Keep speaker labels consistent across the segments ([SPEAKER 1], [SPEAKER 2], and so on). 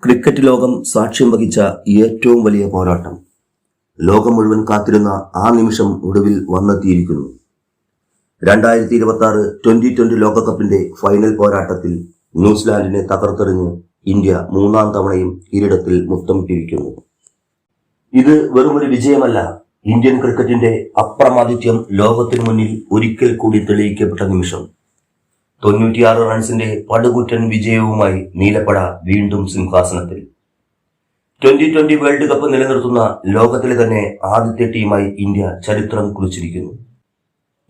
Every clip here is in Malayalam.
[SPEAKER 1] ക്രിക്കറ്റ് ലോകം സാക്ഷ്യം വഹിച്ച ഏറ്റവും വലിയ പോരാട്ടം. ലോകം മുഴുവൻ കാത്തിരുന്ന ആ നിമിഷം ഒടുവിൽ വന്നെത്തിയിരിക്കുന്നു. 2026 2020 ലോകകപ്പിന്റെ ഫൈനൽ പോരാട്ടത്തിൽ ന്യൂസിലാൻഡിനെ തകർത്തെറിഞ്ഞ് ഇന്ത്യ മൂന്നാം തവണയും കിരീടത്തിൽ മുത്തമിട്ടിരിക്കുന്നു. ഇത് വെറുമൊരു വിജയമല്ല, ഇന്ത്യൻ ക്രിക്കറ്റിന്റെ അപ്രമാദിത്യം ലോകത്തിനു മുന്നിൽ ഒരിക്കൽ കൂടി തെളിയിക്കപ്പെട്ട നിമിഷം. 96 റൺസിന്റെ പടുകൂറ്റൻ വിജയവുമായി നീലപ്പട വീണ്ടും സിംഹാസനത്തിൽ. 2020 വേൾഡ് കപ്പ് നിലനിർത്തുന്ന ലോകത്തിലെ തന്നെ ആദ്യത്തെ ടീമായി ഇന്ത്യ ചരിത്രം കുറിച്ചിരിക്കുന്നു.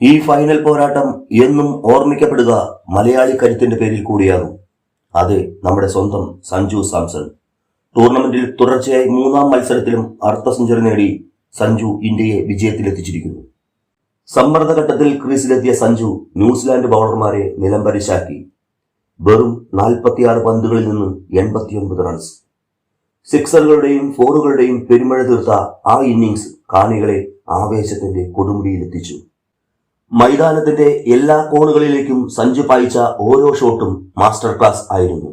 [SPEAKER 1] ഈ ഫൈനൽ പോരാട്ടം എന്നും ഓർമ്മിക്കപ്പെടുക മലയാളി കരുത്തിന്റെ പേരിൽ കൂടിയാകും. അതെ, നമ്മുടെ സ്വന്തം സഞ്ജു സാംസൺ. ടൂർണമെന്റിൽ തുടർച്ചയായി മൂന്നാം മത്സരത്തിലും അർദ്ധ സെഞ്ചുറി നേടി സഞ്ജു ഇന്ത്യയെ വിജയത്തിലെത്തിച്ചിരിക്കുന്നു. സമ്മർദ്ദഘട്ടത്തിൽ ക്രീസിലെത്തിയ സഞ്ജു ന്യൂസിലാൻഡ് ബൗളർമാരെ നിലംപരിശാക്കി. വെറും 46 പന്തുകളിൽ നിന്ന് 89 റൺസ്. സിക്സറുകളുടെയും ഫോറുകളുടെയും പെരുമഴ തീർത്ത ആ ഇന്നിംഗ്സ് കാണികളെ ആവേശത്തിന്റെ കൊടുമുടിയിലെത്തിച്ചു. മൈതാനത്തിന്റെ എല്ലാ കോണുകളിലേക്കും സഞ്ജു പായിച്ച ഓരോ ഷോട്ടും മാസ്റ്റർ ക്ലാസ് ആയിരുന്നു.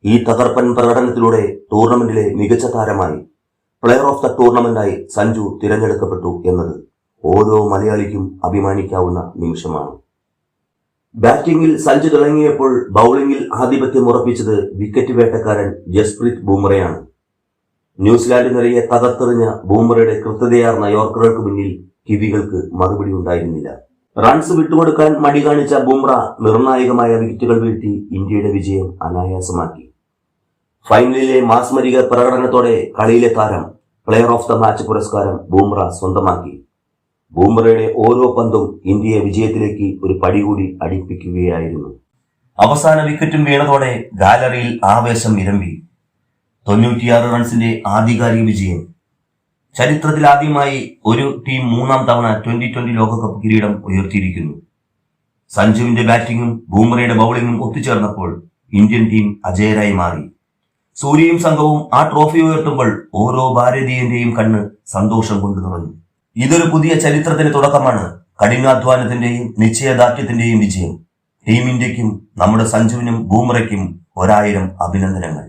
[SPEAKER 1] ഈ തകർപ്പൻ പ്രകടനത്തിലൂടെ ടൂർണമെന്റിലെ മികച്ച താരമായി, പ്ലെയർ ഓഫ് ദ ടൂർണമെന്റായി സഞ്ജു തിരഞ്ഞെടുക്കപ്പെട്ടു എന്നത് ഓരോ മലയാളിക്കും അഭിമാനിക്കാവുന്ന നിമിഷമാണ്. ബാറ്റിംഗിൽ സഞ്ജു തുടങ്ങിയപ്പോൾ ബൌളിംഗിൽ ആധിപത്യം ഉറപ്പിച്ചത് വിക്കറ്റ് വേട്ടക്കാരൻ ജസ്പ്രീത് ബുംറയാണ്. ന്യൂസിലാൻഡ് നിരയെ തകർത്തെറിഞ്ഞ ബുംറയുടെ കൃത്യതയാർന്ന യോർക്കറുകൾക്ക് മുന്നിൽ കിവികൾക്ക് മറുപടി ഉണ്ടായിരുന്നില്ല. റൺസ് വിട്ടുകൊടുക്കാൻ മടി കാണിച്ച ബുംറ നിർണായകമായ വിക്കറ്റുകൾ വീഴ്ത്തി ഇന്ത്യയുടെ വിജയം അനായാസമാക്കി. ഫൈനലിലെ മാസ്മരിക പ്രകടനത്തോടെ കളിയിലെ താരം, പ്ലെയർ ഓഫ് ദ മാച്ച് പുരസ്കാരം ബുംറ സ്വന്തമാക്കി. ബുംറയുടെ ഓരോ പന്തും ഇന്ത്യയെ വിജയത്തിലേക്ക് ഒരു പടി കൂടി അടുപ്പിക്കുകയായിരുന്നു. അവസാന വിക്കറ്റും വീണതോടെ ഗാലറിയിൽ ആവേശം ഇരമ്പി. 96 റൺസിന്റെ ആധികാരിക വിജയം. ചരിത്രത്തിൽ ആദ്യമായി ഒരു ടീം മൂന്നാം തവണ 2020 ലോകകപ്പ് കിരീടം ഉയർത്തിയിരിക്കുന്നു. സഞ്ജുവിന്റെ ബാറ്റിംഗും ബുംറയുടെ ബൌളിംഗും ഒത്തുചേർന്നപ്പോൾ ഇന്ത്യൻ ടീം അജയരായി മാറി. സൂര്യയും സംഘവും ആ ട്രോഫി ഉയർത്തുമ്പോൾ ഓരോ ഭാരതീയന്റെയും കണ്ണ് സന്തോഷം കൊണ്ട് നിറഞ്ഞു. ഇതൊരു പുതിയ ചരിത്രത്തിന് തുടക്കമാണ്. കഠിനാധ്വാനത്തിന്റെയും നിശ്ചയദാർഢ്യത്തിന്റെയും വിജയം. ടീം ഇന്ത്യക്കും നമ്മുടെ സഞ്ജുവിനും ബുംറയ്ക്കും 1000 അഭിനന്ദനങ്ങൾ.